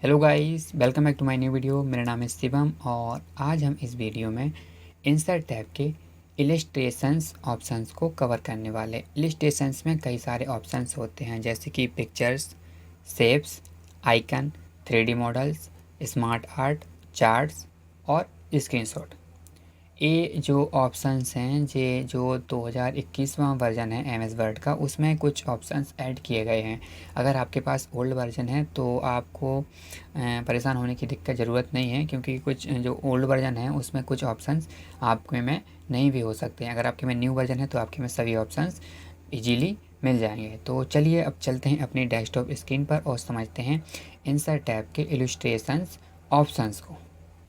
Hello guys, welcome back to my new video. मेरा नाम है शिवम और आज हम इस वीडियो में इंसर्ट टैब के इलिस्ट्रेशंस ऑप्शंस को कवर करने वाले। इलिस्ट्रेशंस में कई सारे ऑप्शंस होते हैं जैसे कि pictures, shapes, icon, 3D models, smart art, charts और स्क्रीनशॉट। ये जो ऑप्शंस हैं ये जो 2021वां वर्जन है एम एस वर्ड का, उसमें कुछ ऑप्शंस ऐड किए गए हैं। अगर आपके पास ओल्ड वर्जन है तो आपको परेशान होने की दिक्कत ज़रूरत नहीं है, क्योंकि कुछ जो ओल्ड वर्जन है उसमें कुछ ऑप्शंस आपके में नहीं भी हो सकते हैं। अगर आपके में न्यू वर्जन है तो आपके में सभी ऑप्शंस इजीली मिल जाएंगे। तो चलिए अब चलते हैं अपनी डेस्कटॉप स्क्रीन पर और समझते हैं इंसर्ट टैब के इलस्ट्रेशंस ऑप्शंस को।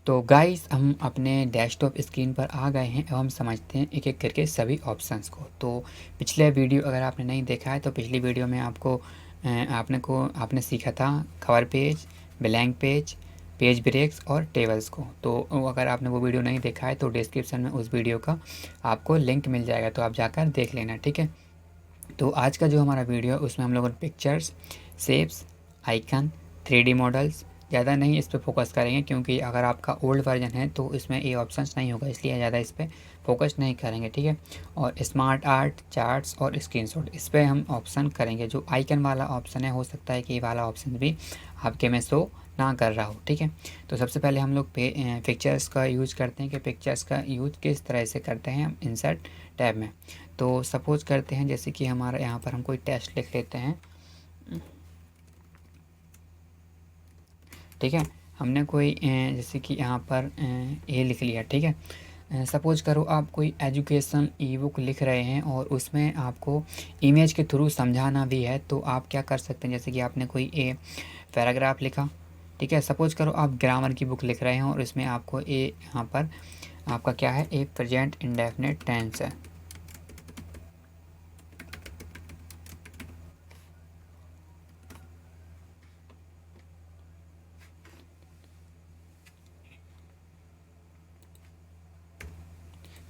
तो गाइस हम अपने डेस्कटॉप स्क्रीन पर आ गए हैं। अब हम समझते हैं एक एक करके सभी ऑप्शंस को। तो पिछले वीडियो अगर आपने नहीं देखा है तो पिछली वीडियो में आपने सीखा था cover page, blank page, page breaks और टेबल्स को। तो अगर आपने वो वीडियो नहीं देखा है तो डिस्क्रिप्शन में उस वीडियो का आपको लिंक मिल जाएगा, तो आप जाकर देख लेना, ठीक है। तो आज का जो हमारा वीडियो है उसमें हम लोग pictures, shapes, icon, 3D models ज़्यादा नहीं इस पर फोकस करेंगे, क्योंकि अगर आपका ओल्ड वर्जन है तो इसमें ये ऑप्शंस नहीं होगा, इसलिए ज़्यादा इस पर फोकस नहीं करेंगे, ठीक है। और स्मार्ट आर्ट, चार्ट्स और स्क्रीनशॉट इस पर हम ऑप्शन करेंगे। जो आइकन वाला ऑप्शन है हो सकता है कि ये वाला ऑप्शन भी आपके में शो ना कर रहा हो, ठीक है। तो सबसे पहले हम लोग पिक्चर्स का यूज करते हैं कि पिक्चर्स का यूज किस तरह से करते हैं हम इंसर्ट टैब में। तो सपोज करते हैं जैसे कि हमारा यहाँ पर हम कोई टेस्ट लिख लेते हैं, ठीक है। हमने कोई जैसे कि यहाँ पर ए लिख लिया, ठीक है। सपोज करो आप कोई एजुकेशन ई बुक लिख रहे हैं और उसमें आपको इमेज के थ्रू समझाना भी है, तो आप क्या कर सकते हैं। जैसे कि आपने कोई पैराग्राफ लिखा, ठीक है। सपोज करो आप ग्रामर की बुक लिख रहे हैं और इसमें आपको यहाँ पर आपका क्या है, ए प्रेजेंट इंडेफिनिट टेंस है,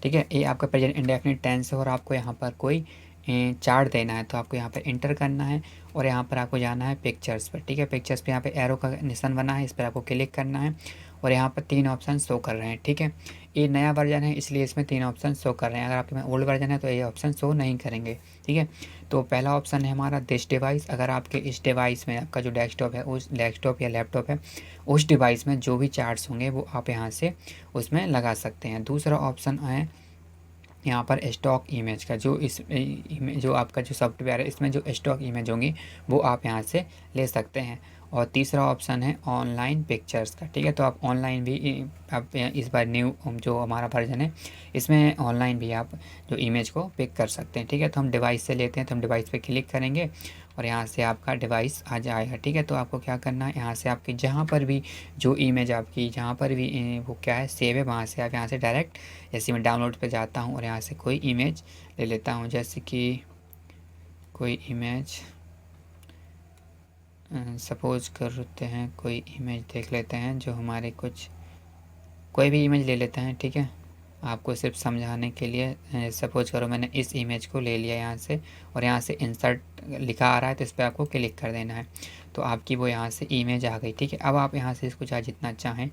ठीक है। ये आपका प्रेजेंट इंडेफिनिट टेंस है और आपको यहाँ पर कोई चार्ट देना है, तो आपको यहाँ पर इंटर करना है और यहाँ पर आपको जाना है पिक्चर्स पर, ठीक है। पिक्चर्स पे यहाँ पे एरो का निशान बना है, इस पर आपको क्लिक करना है और यहाँ पर 3 ऑप्शन शो कर रहे हैं, ठीक है। ये नया वर्जन है इसलिए इसमें 3 ऑप्शन शो कर रहे हैं। अगर आपके में ओल्ड वर्जन है तो ये ऑप्शन शो नहीं करेंगे, ठीक है। तो पहला ऑप्शन है हमारा दिस डिवाइस। अगर आपके इस डिवाइस में आपका जो डेस्कटॉप है, उस डेस्कटॉप या लैपटॉप है, उस डिवाइस में जो भी चार्ट्स होंगे वो आप यहाँ से उसमें लगा सकते हैं। दूसरा ऑप्शन है यहाँ पर स्टॉक इमेज का। जो आपका जो सॉफ्टवेयर है इसमें जो स्टॉक इमेज होंगी वो आप यहाँ से ले सकते हैं। और तीसरा ऑप्शन है ऑनलाइन पिक्चर्स का, ठीक है। तो आप ऑनलाइन भी आप इस बार न्यू जो हमारा वर्जन है इसमें ऑनलाइन भी आप जो इमेज को पिक कर सकते हैं, ठीक है। तो हम डिवाइस से लेते हैं, तो हम डिवाइस पे क्लिक करेंगे और यहाँ से आपका डिवाइस आ जाएगा, ठीक है। तो आपको क्या करना है, यहाँ से आपकी जहाँ पर भी जो इमेज आपकी जहाँ पर भी वो क्या है सेव है, वहाँ से आप यहाँ से डायरेक्ट, जैसे मैं डाउनलोड पे जाता हूँ और यहाँ से कोई इमेज ले लेता हूँ। जैसे कि कोई इमेज सपोज करते हैं, कोई इमेज देख लेते हैं जो हमारे कुछ, कोई भी इमेज ले लेते हैं, ठीक है। आपको सिर्फ समझाने के लिए सपोज करो मैंने इस इमेज को ले लिया यहाँ से और यहाँ से इंसर्ट लिखा आ रहा है तो इस पर आपको क्लिक कर देना है, तो आपकी वो यहाँ से इमेज आ गई, ठीक है। अब आप यहाँ से इसको चाहे जितना चाहें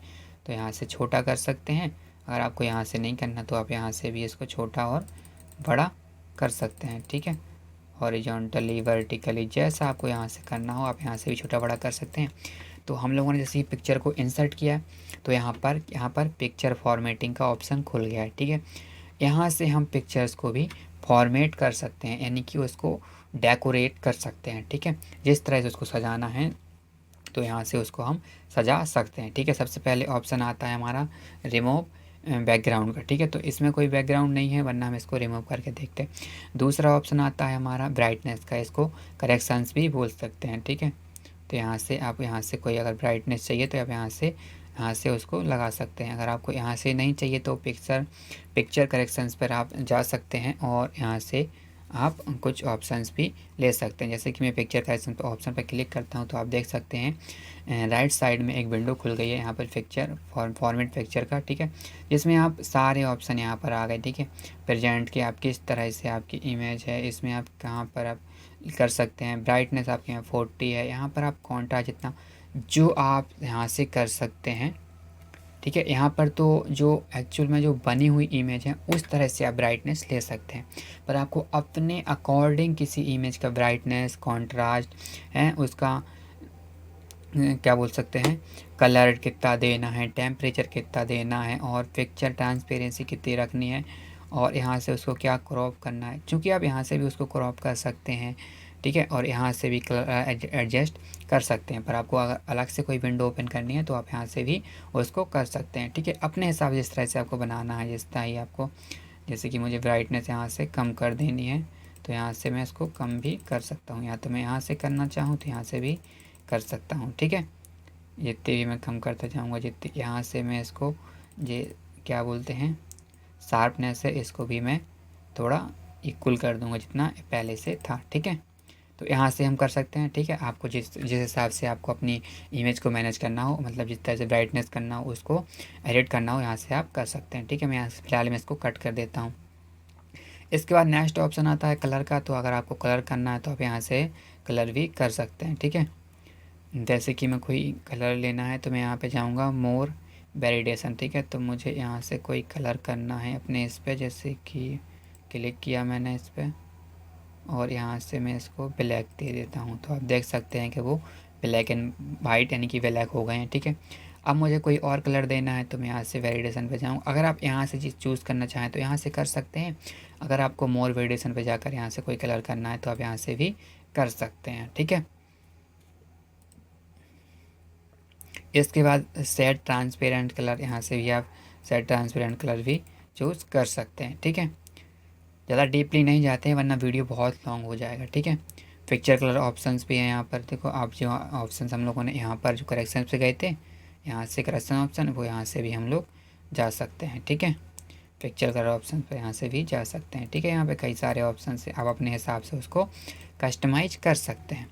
तो यहाँ से छोटा कर सकते हैं। अगर आपको यहाँ से नहीं करना तो आप यहाँ से भी इसको छोटा और बड़ा कर सकते हैं, ठीक है। हॉरिजॉन्टली, वर्टिकली, जैसा आपको यहाँ से करना हो आप यहाँ से भी छोटा बड़ा कर सकते हैं। तो हम लोगों ने जैसे ही पिक्चर को इंसर्ट किया तो यहाँ पर पिक्चर फॉर्मेटिंग का ऑप्शन खुल गया है, ठीक है। यहाँ से हम पिक्चर्स को भी फॉर्मेट कर सकते हैं, यानी कि उसको डेकोरेट कर सकते हैं, ठीक है। जिस तरह से उसको सजाना है तो यहाँ से उसको हम सजा सकते हैं, ठीक है। सबसे पहले ऑप्शन आता है हमारा रिमूव बैकग्राउंड का, ठीक है। तो इसमें कोई बैकग्राउंड नहीं है वरना हम इसको रिमूव करके देखते हैं। दूसरा ऑप्शन आता है हमारा ब्राइटनेस का, इसको करेक्शंस भी बोल सकते हैं, ठीक है। तो यहाँ से आप यहाँ से कोई अगर ब्राइटनेस चाहिए तो आप यहाँ से उसको लगा सकते हैं। अगर आपको यहाँ से नहीं चाहिए तो पिक्चर करेक्शंस पर आप जा सकते हैं और यहाँ से आप कुछ ऑप्शंस भी ले सकते हैं। जैसे कि मैं पिक्चर करेक्शन पर ऑप्शन पर क्लिक करता हूँ तो आप देख सकते हैं राइट साइड में एक विंडो खुल गई है यहाँ पर पिक्चर फॉर्मेट पिक्चर का, ठीक है। जिसमें आप सारे ऑप्शन यहाँ पर आ गए, ठीक है। प्रेजेंट की आप किस तरह से आपकी इमेज है, इसमें आप कहाँ पर आप कर सकते हैं। ब्राइटनेस आपके यहाँ 40 है, यहाँ पर आप कॉन्ट्रास्ट जितना जो आप यहाँ से कर सकते हैं, ठीक है। यहाँ पर तो जो एक्चुअल में जो बनी हुई इमेज है उस तरह से आप ब्राइटनेस ले सकते हैं, पर आपको अपने अकॉर्डिंग किसी इमेज का ब्राइटनेस, कॉन्ट्रास्ट है, उसका क्या बोल सकते हैं, कलर कितना देना है, टेम्परेचर कितना देना है, और पिक्चर ट्रांसपेरेंसी कितनी रखनी है, और यहाँ से उसको क्या क्रॉप करना है, क्योंकि आप यहाँ से भी उसको क्रॉप कर सकते हैं, ठीक है, और यहाँ से भी कलर एडजस्ट कर सकते हैं। पर आपको अगर अलग से कोई विंडो ओपन करनी है तो आप यहाँ से भी उसको कर सकते हैं, ठीक है, अपने हिसाब से जिस तरह से आपको बनाना है, जिस तरह ही आपको, जैसे कि मुझे ब्राइटनेस यहाँ से कम कर देनी है तो यहाँ से मैं इसको कम भी कर सकता हूँ, या तो मैं यहाँ से करना चाहूँ तो यहाँ से भी कर सकता हूँ, ठीक है। जितनी भी मैं कम करता जाऊँगा, जितनी यहाँ से मैं इसको ये क्या बोलते हैं, शार्पनेस है, इसको भी मैं थोड़ा इक्वल कर दूँगा जितना पहले से था, ठीक है। तो यहाँ से हम कर सकते हैं, ठीक है। आपको जिस जिस हिसाब से आपको अपनी इमेज को मैनेज करना हो, मतलब जिस तरह से ब्राइटनेस करना हो, उसको एडिट करना हो, यहाँ से आप कर सकते हैं, ठीक है। मैं यहाँ से फिलहाल मैं इसको कट कर देता हूँ। इसके बाद नेक्स्ट ऑप्शन आता है कलर का। तो अगर आपको कलर करना है तो आप यहाँ से कलर भी कर सकते हैं, ठीक है। जैसे कि मैं कोई कलर लेना है तो मैं यहाँ पे जाऊँगा मोर वेरिडेशन, ठीक है। तो मुझे यहाँ से कोई कलर करना है अपने इस पे, जैसे कि क्लिक किया मैंने इस पर, और यहाँ से मैं इसको ब्लैक दे देता हूँ। तो आप देख सकते हैं कि वो ब्लैक एंड वाइट यानी कि ब्लैक हो गए हैं, ठीक है। अब मुझे कोई और कलर देना है तो मैं यहाँ से वेरिडेशन पे जाऊँ। अगर आप यहाँ से चीज़ चूज़ करना चाहें तो यहाँ से कर सकते हैं। अगर आपको मोर वेरिडेशन पे जाकर यहाँ से कोई कलर करना है तो आप यहाँ से भी कर सकते हैं, ठीक है। इसके बाद सेट ट्रांसपेरेंट कलर, यहाँ से भी आप सेट ट्रांसपेरेंट कलर भी चूज़ कर सकते हैं, ठीक है। ज़्यादा डीपली नहीं जाते हैं वरना वीडियो बहुत लॉन्ग हो जाएगा, ठीक है। पिक्चर कलर ऑप्शंस भी हैं यहाँ पर, देखो आप जो ऑप्शंस हम लोगों ने यहाँ पर जो करेक्शन पे गए थे, यहाँ से करेक्शन ऑप्शन वो यहाँ से भी हम लोग जा सकते हैं, ठीक है। पिक्चर कलर ऑप्शन पर यहाँ से भी जा सकते हैं, ठीक है। यहाँ पे कई सारे ऑप्शन से आप अपने हिसाब से उसको कस्टमाइज कर सकते हैं,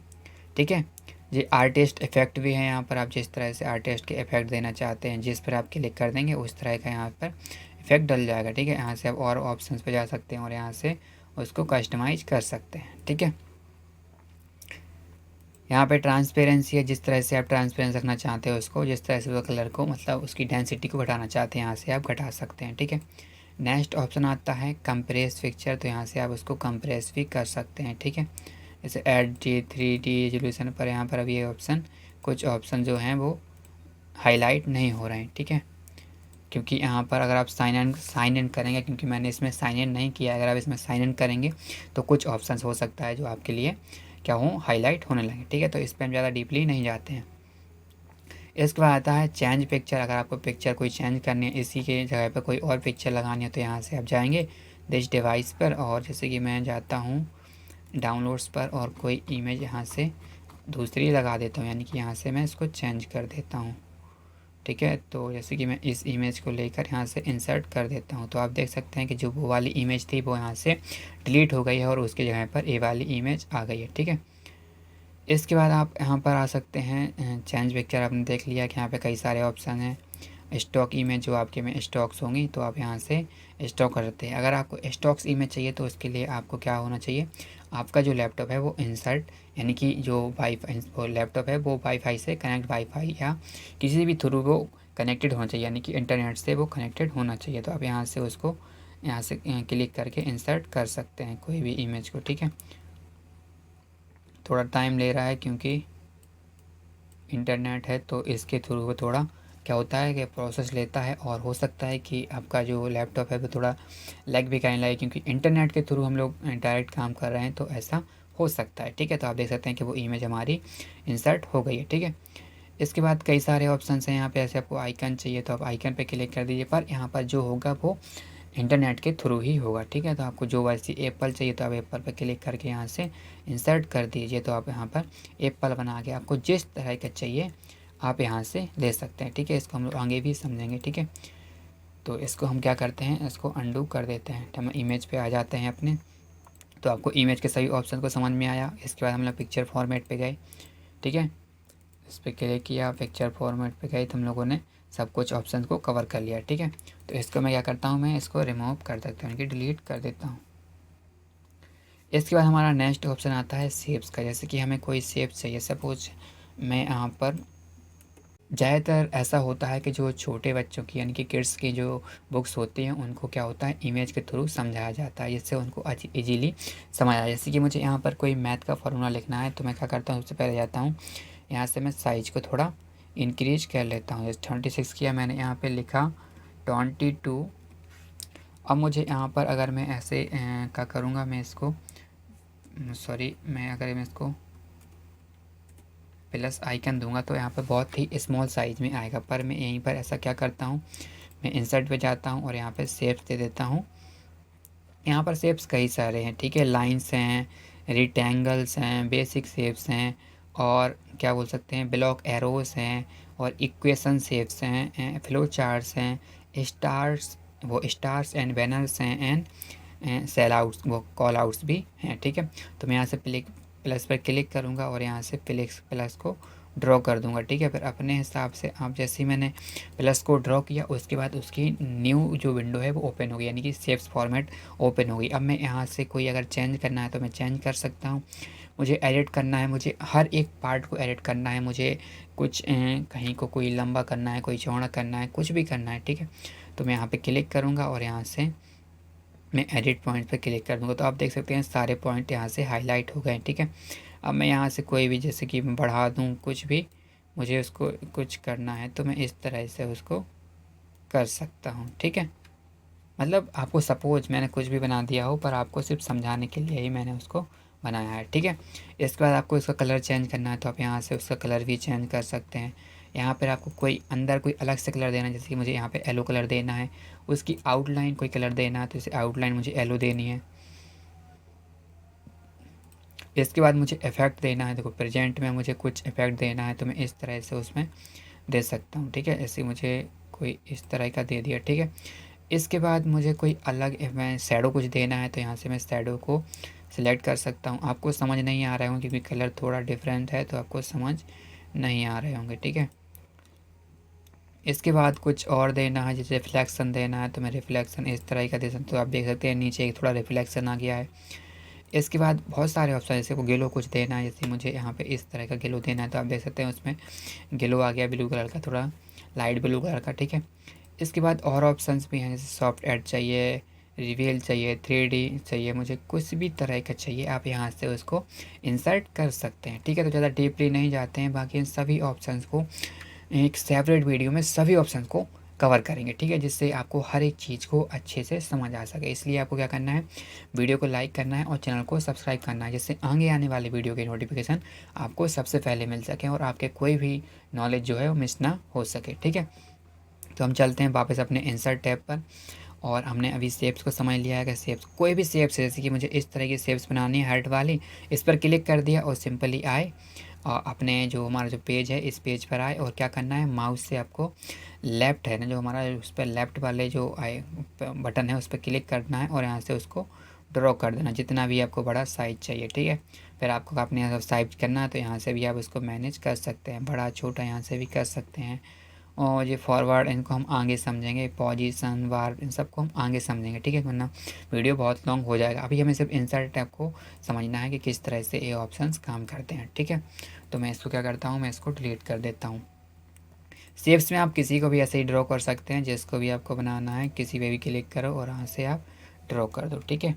ठीक है। ये आर्टिस्ट इफेक्ट भी है यहाँ पर, आप जिस तरह से आर्टिस्ट के इफेक्ट देना चाहते हैं, जिस पर आप क्लिक कर देंगे उस तरह का यहाँ पर इफेक्ट डल जाएगा, ठीक है। यहाँ से आप और ऑप्शंस पे जा सकते हैं और यहाँ से उसको कस्टमाइज कर सकते हैं, ठीक है। यहाँ पे ट्रांसपेरेंसी है, जिस तरह से आप ट्रांसपेरेंस रखना चाहते हो उसको, जिस तरह से वो कलर को, मतलब उसकी डेंसिटी को घटाना चाहते हैं, यहाँ से आप घटा सकते हैं, ठीक है। नेक्स्ट ऑप्शन आता है कंप्रेस पिक्चर। तो यहाँ से आप उसको कंप्रेस भी कर सकते हैं, ठीक है। जैसे एड जी 3D रेजोल्यूशन पर, यहाँ पर अभी ये ऑप्शन, कुछ ऑप्शन जो हैं वो हाईलाइट नहीं हो रहे हैं, ठीक है, क्योंकि यहाँ पर अगर आप साइन इन करेंगे, क्योंकि मैंने इसमें साइन इन नहीं किया, अगर आप इसमें साइन इन करेंगे तो कुछ ऑप्शंस हो सकता है जो आपके लिए क्या हो, हाईलाइट होने लगे, ठीक है। तो इस पर हम ज़्यादा डीपली नहीं जाते हैं। इसके बाद आता है चेंज पिक्चर। अगर आपको पिक्चर कोई चेंज करनी है, इसी के जगह पर कोई और पिक्चर लगानी है, तो यहाँ से आप जाएंगे दिस डिवाइस पर, और जैसे कि मैं जाता हूँ डाउनलोड्स पर और कोई इमेज यहाँ से दूसरी लगा देता हूँ, यानी कि यहाँ से मैं इसको चेंज कर देता हूँ, ठीक है। तो जैसे कि मैं इस इमेज को लेकर यहाँ से इंसर्ट कर देता हूँ, तो आप देख सकते हैं कि जो वो वाली इमेज थी वो यहाँ से डिलीट हो गई है और उसकी जगह पर ये वाली इमेज आ गई है, ठीक है। इसके बाद आप यहाँ पर आ सकते हैं चेंज पिक्चर। आपने देख लिया कि यहाँ पे कई सारे ऑप्शन हैं। स्टॉक इमेज जो आपके में स्टॉक्स होंगी तो आप यहाँ से स्टॉक कर सकते हैं। अगर आपको स्टॉक्स इमेज चाहिए तो उसके लिए आपको क्या होना चाहिए, आपका जो लैपटॉप है वो इंसर्ट, यानी कि जो वाईफाई वो लैपटॉप है वो वाईफाई से कनेक्ट, वाईफाई या किसी भी थ्रू वो कनेक्टेड होना चाहिए, यानी कि इंटरनेट से वो कनेक्टेड होना चाहिए। तो आप यहाँ से उसको यहाँ से क्लिक करके इंसर्ट कर सकते हैं कोई भी इमेज को, ठीक है। थोड़ा टाइम ले रहा है क्योंकि इंटरनेट है, तो इसके थ्रू वो थोड़ा क्या होता है कि प्रोसेस लेता है, और हो सकता है कि आपका जो लैपटॉप है वो थोड़ा लैग भी करने लगे, क्योंकि इंटरनेट के थ्रू हम लोग डायरेक्ट काम कर रहे हैं, तो ऐसा हो सकता है, ठीक है। तो आप देख सकते हैं कि वो इमेज हमारी इंसर्ट हो गई है, ठीक है। इसके बाद कई सारे ऑप्शंस हैं यहाँ पे, ऐसे आपको आइकन चाहिए तो आप आइकन पे क्लिक कर दीजिए, पर यहाँ पर जो होगा वो इंटरनेट के थ्रू ही होगा, ठीक है। तो आपको जो वैसी एप्पल चाहिए तो आप एप्पल पर क्लिक करके यहाँ से इंसर्ट कर दीजिए, तो आप यहाँ पर एप्पल बना के आपको जिस तरह का चाहिए आप यहाँ से ले सकते हैं, ठीक है। इसको हम लोग आगे भी समझेंगे, ठीक है। तो इसको हम क्या करते हैं, इसको अंडू कर देते हैं, तो हम इमेज पे आ जाते हैं अपने। तो आपको इमेज के सभी ऑप्शन को समझ में आया। इसके बाद हम लोग पिक्चर फॉर्मेट पे गए, ठीक है। इस पर क्लिक किया, पिक्चर फॉर्मेट पे गए, तो हम लोगों ने सब कुछ ऑप्शन को कवर कर लिया, ठीक है। तो इसको मैं क्या करता हूँ, मैं इसको रिमूव कर देता हूँ, कि डिलीट कर देता हूँ। इसके बाद हमारा नेक्स्ट ऑप्शन आता है शेप्स का। जैसे कि हमें कोई शेप चाहिए, सपोज मैं यहाँ पर ज़्यादातर ऐसा होता है कि जो छोटे बच्चों की यानी कि किड्स की जो बुक्स होती हैं उनको क्या होता है इमेज के थ्रू समझाया जाता है, जिससे उनको ईज़िली समझ आए। जैसे कि मुझे यहाँ पर कोई मैथ का फ़ॉर्मूला लिखना है तो मैं क्या करता हूँ, सबसे पहले जाता हूँ यहाँ से मैं साइज़ को थोड़ा इंक्रीज कर लेता हूँ। जैसे 26 किया मैंने, यहाँ पे लिखा 22। अब मुझे यहाँ पर अगर मैं ऐसे क्या करूँगा, मैं इसको सॉरी मैं अगर मैं इसको प्लस आइकन दूंगा तो यहाँ पर बहुत ही स्मॉल साइज़ में आएगा। पर मैं यहीं पर ऐसा क्या करता हूँ, मैं इंसर्ट पे जाता हूँ और यहाँ पे शेप्स दे देता हूँ। यहाँ पर शेप्स कई सारे हैं, ठीक है, लाइंस हैं, रिक्टेंगल्स हैं, बेसिक शेप्स हैं, और क्या बोल सकते हैं ब्लॉक एरोस हैं, और इक्वेशन शेप्स हैं, फ्लो चार्ट्स हैं, स्टार्स, वो स्टार्स एंड बैनर्स हैं, एंड सेल आउट्स, वो कॉल आउट्स भी हैं, ठीक है। तो मैं यहाँ से प्लस पर क्लिक करूँगा और यहाँ से प्लस को ड्रॉ कर दूंगा, ठीक है। फिर अपने हिसाब से आप, जैसे ही मैंने प्लस को ड्रॉ किया उसके बाद उसकी न्यू जो विंडो है वो ओपन होगी, यानी कि शेप्स फॉर्मेट ओपन होगी। अब मैं यहाँ से कोई अगर चेंज करना है तो मैं चेंज कर सकता हूँ, मुझे एडिट करना है, मुझे हर एक पार्ट को एडिट करना है, मुझे कुछ कहीं को कोई लंबा करना है, कोई चौड़ा करना है, कुछ भी करना है, ठीक है। तो मैं यहाँ पे क्लिक करूँगा और यहाँ से मैं एडिट पॉइंट पे क्लिक कर दूँगा तो आप देख सकते हैं सारे पॉइंट यहाँ से हाईलाइट हो गए, ठीक है। अब मैं यहाँ से कोई भी, जैसे कि मैं बढ़ा दूँ कुछ भी, मुझे उसको कुछ करना है तो मैं इस तरह से उसको कर सकता हूँ, ठीक है। मतलब आपको सपोज मैंने कुछ भी बना दिया हो, पर आपको सिर्फ समझाने के लिए ही मैंने उसको बनाया है, ठीक है। इसके बाद आपको इसका कलर चेंज करना है तो आप यहाँ से उसका कलर भी चेंज कर सकते हैं। यहाँ पर आपको कोई अंदर कोई अलग से कलर देना है, जैसे कि मुझे यहाँ पे येलो कलर देना है, उसकी आउटलाइन कोई कलर देना है तो इसे आउटलाइन मुझे येलो देनी है। इसके बाद मुझे इफ़ेक्ट देना है, देखो प्रेजेंट में मुझे कुछ इफ़ेक्ट देना है तो मैं इस तरह से उसमें दे सकता हूँ, ठीक है। ऐसे मुझे कोई इस तरह का दे दिया, ठीक है। इसके बाद मुझे कोई अलग मैं शैडो कुछ देना है तो यहाँ से मैं शैडो को सिलेक्ट कर सकता हूँ। आपको समझ नहीं आ रहे होंगे क्योंकि कलर थोड़ा डिफरेंट है तो आपको समझ नहीं आ रहे होंगे, ठीक है। इसके बाद कुछ और देना है, जैसे रिफ्लेक्शन देना है तो मैं रिफ्लेक्शन इस तरह का दे सकता हूँ, तो आप देख सकते हैं नीचे एक थोड़ा रिफ्लेक्शन आ गया है। इसके बाद बहुत सारे ऑप्शन, जैसे को ग्लो कुछ देना है, जैसे मुझे यहाँ पे इस तरह का ग्लो देना है तो आप देख सकते हैं उसमें ग्लो आ गया ब्लू कलर का, थोड़ा लाइट ब्लू कलर का, ठीक है। इसके बाद और ऑप्शंस भी हैं, जैसे सॉफ्ट एड चाहिए, रिवील चाहिए, 3D चाहिए, मुझे कुछ भी तरह का चाहिए आप यहाँ से उसको इंसर्ट कर सकते हैं, ठीक है। तो ज़्यादा डीपली नहीं जाते हैं, बाकी इन सभी ऑप्शंस को एक सेपरेट वीडियो में सभी ऑप्शन को कवर करेंगे, ठीक है, जिससे आपको हर एक चीज़ को अच्छे से समझ आ सके। इसलिए आपको क्या करना है, वीडियो को लाइक करना है और चैनल को सब्सक्राइब करना है, जिससे आगे आने वाले वीडियो की नोटिफिकेशन आपको सबसे पहले मिल सके और आपके कोई भी नॉलेज जो है वो मिस ना हो सके, ठीक है। तो हम चलते हैं वापस अपने इंसर्ट टैब पर, और हमने अभी शेप्स को समझ लिया है कि शेप्स कोई भी शेप्स है, जैसे कि मुझे इस तरह की शेप्स बनानी है हार्ट वाली, इस पर क्लिक कर दिया और सिंपली आए और अपने जो हमारा जो पेज है इस पेज पर आए, और क्या करना है, माउस से आपको लेफ़्ट है ना जो हमारा, उस पर लेफ़्ट वाले जो आए बटन है उस पर क्लिक करना है और यहाँ से उसको ड्रॉ कर देना जितना भी आपको बड़ा साइज़ चाहिए, ठीक है। फिर आपको अपने यहाँ साइज करना है तो यहाँ से भी आप इसको मैनेज कर सकते हैं, बड़ा छोटा यहाँ से भी कर सकते हैं। और ये फॉरवर्ड इनको हम आगे समझेंगे, पोजीशन वार इन सबको हम आगे समझेंगे, ठीक है, वरना वीडियो बहुत लॉन्ग हो जाएगा। अभी हमें सिर्फ इंसर्ट टैब को समझना है कि किस तरह से ये ऑप्शंस काम करते हैं, ठीक है। तो मैं इसको क्या करता हूँ, मैं इसको डिलीट कर देता हूँ। शेप्स में आप किसी को भी ऐसे ही ड्रॉ कर सकते हैं, जिसको भी आपको बनाना है किसी पे भी क्लिक करो और यहाँ से आप ड्रॉ कर दो, ठीक है।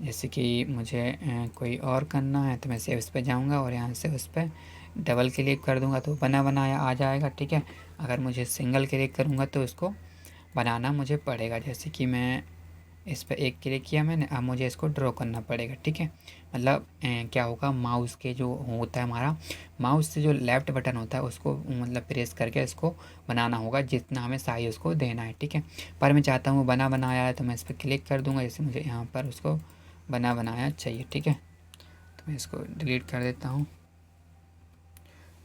जैसे कि मुझे कोई और करना है तो मैं शेप्स पे जाऊँगा और यहाँ से उस पर डबल क्लिक कर दूँगा तो बना बनाया आ जाएगा, ठीक है। अगर मुझे सिंगल क्लिक करूँगा तो इसको बनाना मुझे पड़ेगा, जैसे कि मैं इस पर एक क्लिक किया मैंने, अब मुझे इसको ड्रॉ करना पड़ेगा, ठीक है। मतलब क्या होगा, माउस के जो होता है हमारा, माउस से जो लेफ़्ट बटन होता है उसको मतलब प्रेस करके इसको बनाना होगा जितना हमें साइज उसको देना है, ठीक है। पर मैं चाहता हूँ बना बनाया है तो मैं इस पर क्लिक कर दूँगा, जैसे मुझे यहाँ पर उसको बना बनाया चाहिए, ठीक है। तो मैं इसको डिलीट कर देता हूँ।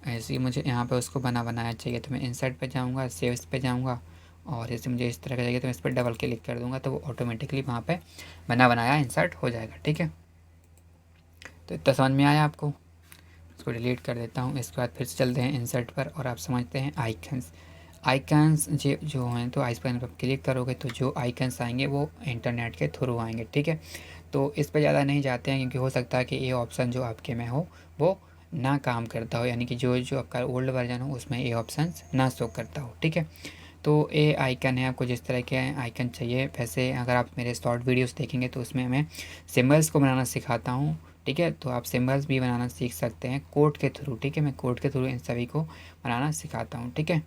ऐसे ही मुझे यहाँ पे उसको बना बनाया चाहिए तो मैं इंसर्ट पे जाऊँगा, सेव्स पे जाऊँगा, और जैसे मुझे इस तरह का चाहिए तो मैं इस पर डबल क्लिक कर दूँगा तो वो ऑटोमेटिकली वहाँ पे बना बनाया इंसर्ट हो जाएगा, ठीक है। तो इतना समझ में आया आपको। इसको डिलीट कर देता हूँ। इसके बाद फिर से चलते हैं इंसर्ट पर और आप समझते हैं आइकन्स। आइकन्स जो हैं तो आइकन पर क्लिक करोगे तो जो आइकन्स आएंगे वो इंटरनेट के थ्रू आएंगे, ठीक है। तो इस पर ज़्यादा नहीं जाते हैं क्योंकि हो सकता है कि ये ऑप्शन जो आपके में हो वो ना काम करता हो, यानी कि जो जो आपका ओल्ड वर्जन हो उसमें ये ऑप्शंस ना शो करता हो, ठीक है। तो ये आइकन है, आपको जिस तरह के आइकन चाहिए। वैसे अगर आप मेरे शॉर्ट वीडियोस देखेंगे तो उसमें मैं सिम्बल्स को बनाना सिखाता हूँ, ठीक है। तो आप सिम्बल्स भी बनाना सीख सकते हैं कोड के थ्रू, ठीक है। मैं कोड के थ्रू इन सभी को बनाना सिखाता हूँ, ठीक है।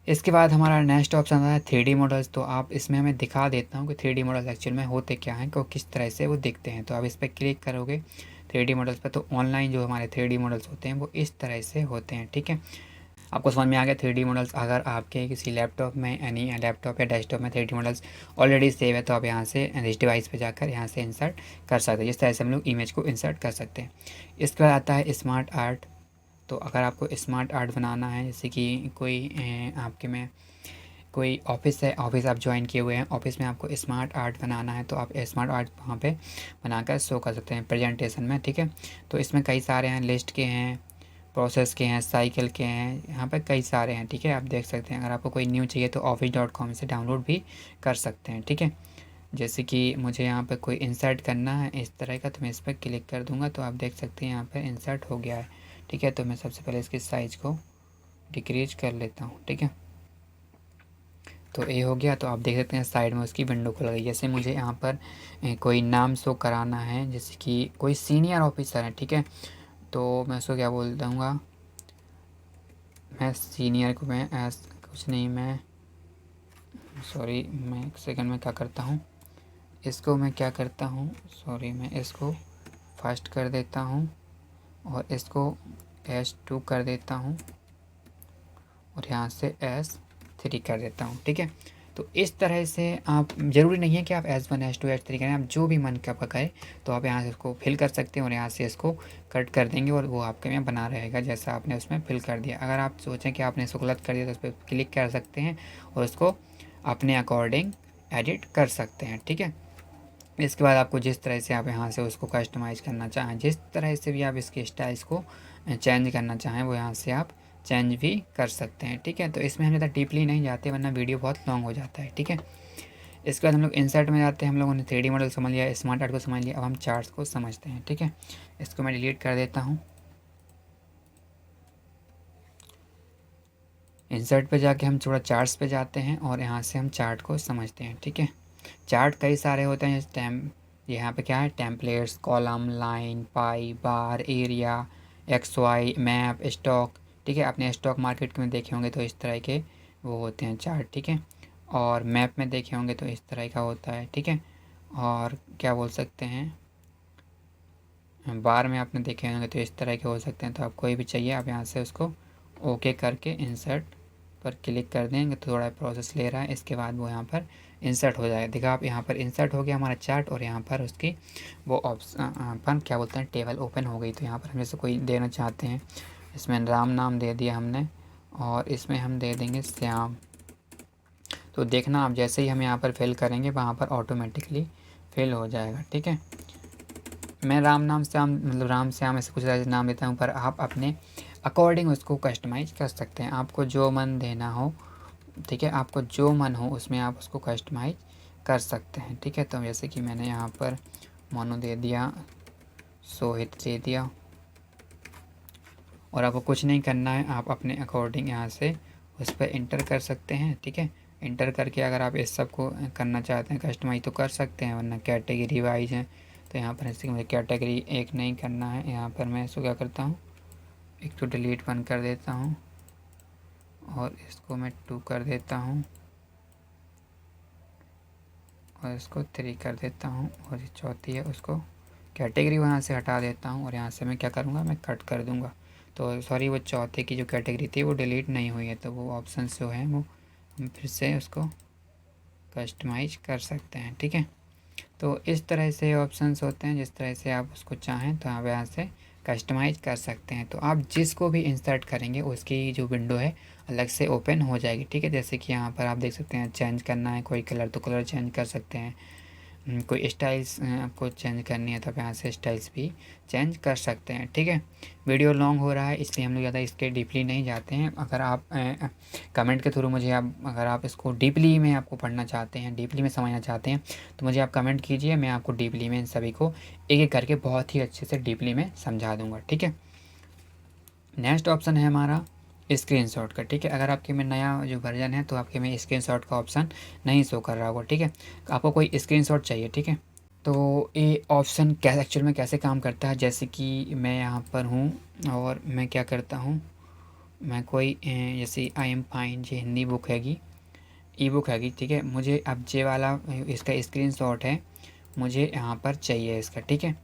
इसके बाद हमारा नेक्स्ट ऑप्शन आता है 3D मॉडल्स। तो आप इसमें मैं दिखा देता हूँ कि 3D मॉडल्स एक्चुअल में होते क्या हैं, को किस तरह से वो दिखते हैं। तो आप इस पर क्लिक करोगे 3D मॉडल्स पर, तो ऑनलाइन जो हमारे 3D मॉडल्स होते हैं वो इस तरह से होते हैं, ठीक है। आपको समझ में आ गया 3D मॉडल्स। अगर आपके किसी लैपटॉप में, यानी लैपटॉप या डेस्कटॉप में 3D मॉडल्स ऑलरेडी सेव है, तो आप यहाँ से इस डिवाइस पे जाकर यहाँ से इंसर्ट कर सकते हैं। जिस तरह से हम लोग इमेज को इंसर्ट कर सकते हैं। इसके बाद आता है स्मार्ट आर्ट। तो अगर आपको स्मार्ट आर्ट बनाना है, जैसे कि कोई आपके में कोई ऑफिस है, ऑफिस आप ज्वाइन किए हुए हैं, ऑफिस में आपको स्मार्ट आर्ट बनाना है, तो आप स्मार्ट आर्ट वहाँ पे बनाकर शो कर सकते हैं प्रेजेंटेशन में, ठीक है। तो इसमें कई सारे हैं, लिस्ट के हैं, प्रोसेस के हैं, साइकिल के हैं, यहाँ पर कई सारे हैं, ठीक है। आप देख सकते हैं। अगर आपको कोई न्यू चाहिए तो office.com से डाउनलोड भी कर सकते हैं, ठीक है। जैसे कि मुझे यहाँ पर कोई इंसर्ट करना है इस तरह का, तो मैं इस पर क्लिक कर दूँगा, तो आप देख सकते हैं यहाँ पर इंसर्ट हो गया है, ठीक है। तो मैं सबसे पहले इसकी साइज़ को डिक्रीज कर लेता हूँ, ठीक है। तो ये हो गया। तो आप देख सकते हैं साइड में उसकी विंडो खुल गई। जैसे मुझे यहाँ पर कोई नाम शो कराना है, जैसे कि कोई सीनियर ऑफिसर है, ठीक है। तो मैं उसको क्या बोल दूँगा, मैं सीनियर को मैं कुछ नहीं, मैं सॉरी, मैं एक सेकंड में क्या करता हूँ, इसको मैं क्या करता हूँ, सॉरी, मैं इसको फर्स्ट कर देता हूँ और इसको S2 कर देता हूँ और यहाँ से S3 कर देता हूँ, ठीक है। तो इस तरह से आप, ज़रूरी नहीं है कि आप S1 S2 S3 करें, आप जो भी मन का करें तो आप यहाँ से इसको फिल कर सकते हैं और यहाँ से इसको कट कर देंगे और वो आपके में बना रहेगा जैसा आपने उसमें फिल कर दिया। अगर आप सोचें कि आपने इसको गलत कर दिया तो उस पर क्लिक कर सकते हैं और उसको अपने अकॉर्डिंग एडिट कर सकते हैं, ठीक है। इसके बाद आपको जिस तरह से आप यहाँ से उसको कस्टमाइज़ करना चाहें, जिस तरह से भी आप इसके स्टाइल्स को चेंज करना चाहें, वो यहाँ से आप चेंज भी कर सकते हैं, ठीक है। तो इसमें हम ज़्यादा डीपली नहीं जाते वरना वीडियो बहुत लॉन्ग हो जाता है, ठीक है। इसके बाद हम लोग इंसर्ट में जाते हैं। हम लोगों ने 3D मॉडल समझ लिया, स्मार्ट आर्ट को समझ लिया, अब हम चार्ट्स को समझते हैं, ठीक है। इसको मैं डिलीट कर देता हूँ। इंसर्ट पे जाके हम थोड़ा चार्ट्स पे जाते हैं और यहाँ से हम चार्ट को समझते हैं, ठीक है। चार्ट कई सारे होते हैं, जैसे यहाँ पे क्या है, टेम्पलेट्स, कॉलम, लाइन, पाई, बार, एरिया, XY, मैप, स्टॉक, ठीक है। आपने स्टॉक मार्केट में देखे होंगे तो इस तरह के वो होते हैं चार्ट, ठीक है। और मैप में देखे होंगे तो इस तरह का होता है, ठीक है। और क्या बोल सकते हैं, बार में आपने देखे होंगे तो इस तरह के हो सकते हैं। तो आप कोई भी चाहिए, आप यहाँ से उसको ओके करके इंसर्ट पर क्लिक कर देंगे तो थोड़ा प्रोसेस ले रहा है। इसके बाद वो यहाँ पर इंसर्ट हो जाएगा। देखा आप, यहाँ पर इंसर्ट हो गया हमारा चार्ट और यहाँ पर उसकी वो ऑप्शन क्या बोलते हैं, टेबल ओपन हो गई। तो यहाँ पर हम जैसे कोई देना चाहते हैं, इसमें राम नाम दे दिया हमने और इसमें हम दे देंगे श्याम। तो देखना आप, जैसे ही हम यहाँ पर फिल करेंगे वहाँ पर ऑटोमेटिकली फिल हो जाएगा, ठीक है। मैं राम नाम श्याम, मतलब राम श्याम ऐसे कुछ नाम देता हूँ, पर आप अपने अकॉर्डिंग उसको कस्टमाइज़ कर सकते हैं। आपको जो मन देना हो, ठीक है, आपको जो मन हो उसमें आप उसको कस्टमाइज़ कर सकते हैं, ठीक है। तो जैसे कि मैंने यहाँ पर मोनू दे दिया, सोहित दे दिया और आपको कुछ नहीं करना है, आप अपने अकॉर्डिंग यहाँ से उस पर इंटर कर सकते हैं, ठीक है। इंटर करके अगर आप इस सब को करना चाहते हैं कस्टमाइज़ तो कर सकते हैं, वरना कैटेगरी वाइज है। तो यहाँ पर जैसे कि मुझे कैटेगरी एक नहीं करना है, यहाँ पर मैं इसको क्या करता हूँ, एक तो डिलीट 1 कर देता हूँ और इसको मैं 2 कर देता हूँ और इसको 3 कर देता हूँ और ये चौथी है, उसको कैटेगरी वहाँ से हटा देता हूँ और यहाँ से मैं क्या करूँगा, मैं कट कर दूँगा। तो सॉरी, वो चौथे की जो कैटेगरी थी वो डिलीट नहीं हुई है, तो वो ऑप्शन जो है वो हम फिर से उसको कस्टमाइज कर सकते हैं, ठीक है। तो इस तरह से ऑप्शंस होते हैं, जिस तरह से आप उसको चाहें तो आप यहाँ से कस्टमाइज़ कर सकते हैं। तो आप जिसको भी इंसर्ट करेंगे उसकी जो विंडो है अलग से ओपन हो जाएगी, ठीक है। जैसे कि यहाँ पर आप देख सकते हैं चेंज करना है कोई कलर तो कलर चेंज कर सकते हैं, कोई स्टाइल्स आपको चेंज करनी है तो आप यहाँ से स्टाइल्स भी चेंज कर सकते हैं। ठीक है, वीडियो लॉन्ग हो रहा है इसलिए हम लोग ज़्यादा इसके डीपली नहीं जाते हैं। अगर आप कमेंट के थ्रू मुझे अगर आप इसको डीपली में आपको पढ़ना चाहते हैं, डीपली में समझना चाहते हैं, तो मुझे आप कमेंट कीजिए, मैं आपको डीपली में इन सभी को एक एक करके बहुत ही अच्छे से डीपली में समझा दूँगा। ठीक है, नेक्स्ट ऑप्शन है हमारा स्क्रीनशॉट का। ठीक है, अगर आपके में नया जो वर्जन है तो आपके में स्क्रीनशॉट का ऑप्शन नहीं शो कर रहा होगा। ठीक है, आपको कोई स्क्रीनशॉट चाहिए। ठीक है, तो ये ऑप्शन क्या एक्चुअल में कैसे काम करता है, जैसे कि मैं यहाँ पर हूँ और मैं क्या करता हूँ, मैं कोई जैसे आई एम फाइन जो हिंदी बुक हैगी, ई बुक हैगी। ठीक है, मुझे अब जे वाला इसका स्क्रीनशॉट है, मुझे यहाँ पर चाहिए इसका। ठीक है,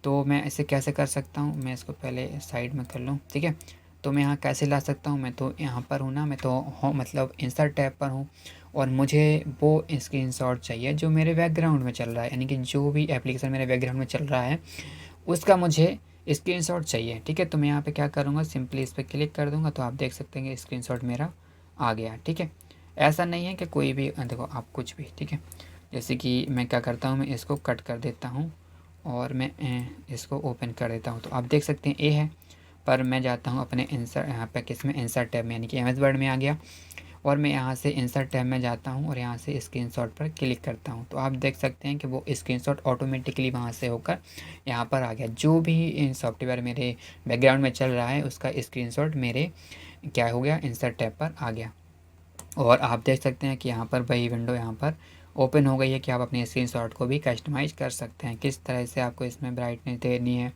तो मैं इसे कैसे कर सकता हूँ, मैं इसको पहले साइड में कर लूँ। ठीक है, तो मैं यहाँ कैसे ला सकता हूँ, मैं तो यहाँ पर हूँ ना, मैं तो मतलब इंसर्ट टैब पर हूँ और मुझे वो स्क्रीनशॉट चाहिए जो मेरे बैकग्राउंड में चल रहा है, यानी कि जो भी एप्लीकेशन मेरे बैकग्राउंड में चल रहा है उसका मुझे स्क्रीनशॉट चाहिए। ठीक है, तो मैं यहाँ पे क्या करूँगा, सिंपली इस पर क्लिक कर दूँगा तो आप देख सकते हैं कि स्क्रीनशॉट मेरा आ गया। ठीक है, ऐसा नहीं है कि कोई भी देखो आप कुछ भी। ठीक है, जैसे कि मैं क्या करता हूँ, मैं इसको कट कर देता हूँ और मैं इसको ओपन कर देता हूँ, तो आप देख सकते हैं ए है, पर मैं जाता हूँ अपने इंसर्ट यहाँ पे किस में, इंसर्ट टैब में, यानी कि एमएस वर्ड में आ गया और मैं यहाँ से इंसर्ट टैब में जाता हूँ और यहाँ से स्क्रीनशॉट पर क्लिक करता हूँ, तो आप देख सकते हैं कि वो स्क्रीनशॉट ऑटोमेटिकली वहाँ से होकर यहाँ पर आ गया। जो भी सॉफ्टवेयर मेरे बैकग्राउंड में चल रहा है उसका स्क्रीनशॉट मेरे क्या हो गया, इंसर्ट टैब पर आ गया। और आप देख सकते हैं कि यहाँ पर वही विंडो यहाँ पर ओपन हो गई है कि आप अपने स्क्रीनशॉट को भी कस्टमाइज़ कर सकते हैं। किस तरह से आपको इसमें ब्राइटनेस देनी है,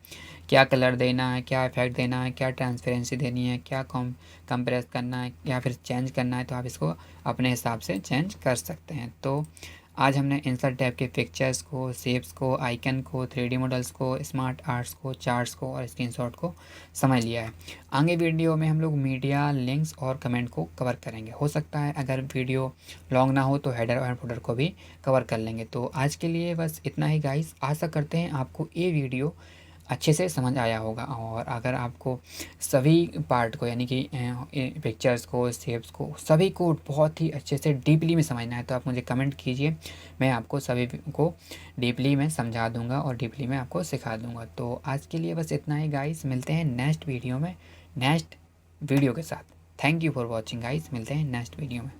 क्या कलर देना है, क्या इफेक्ट देना है, क्या ट्रांसपेरेंसी देनी है, क्या कंप्रेस करना है या फिर चेंज करना है, तो आप इसको अपने हिसाब से चेंज कर सकते हैं। तो आज हमने इंसर्ट टैब के पिक्चर्स को, शेप्स को, आइकन को, 3D मॉडल्स को, स्मार्ट आर्ट्स को, चार्ट्स को और स्क्रीनशॉट को समझ लिया है। आगे वीडियो में हम लोग मीडिया, लिंक्स और कमेंट को कवर करेंगे। हो सकता है अगर वीडियो लॉन्ग ना हो तो हेडर और फुटर को भी कवर कर लेंगे। तो आज के लिए बस इतना ही गाइस, आशा करते हैं आपको ये वीडियो अच्छे से समझ आया होगा। और अगर आपको सभी पार्ट को, यानी कि पिक्चर्स को, शेप्स को, सभी को बहुत ही अच्छे से डीपली में समझना है तो आप मुझे कमेंट कीजिए, मैं आपको सभी को डीपली में समझा दूंगा और डीपली में आपको सिखा दूंगा। तो आज के लिए बस इतना ही गाइस, मिलते हैं नेक्स्ट वीडियो में नेक्स्ट वीडियो के साथ। Thank you for watching guys, मिलते हैं नेक्स्ट वीडियो में।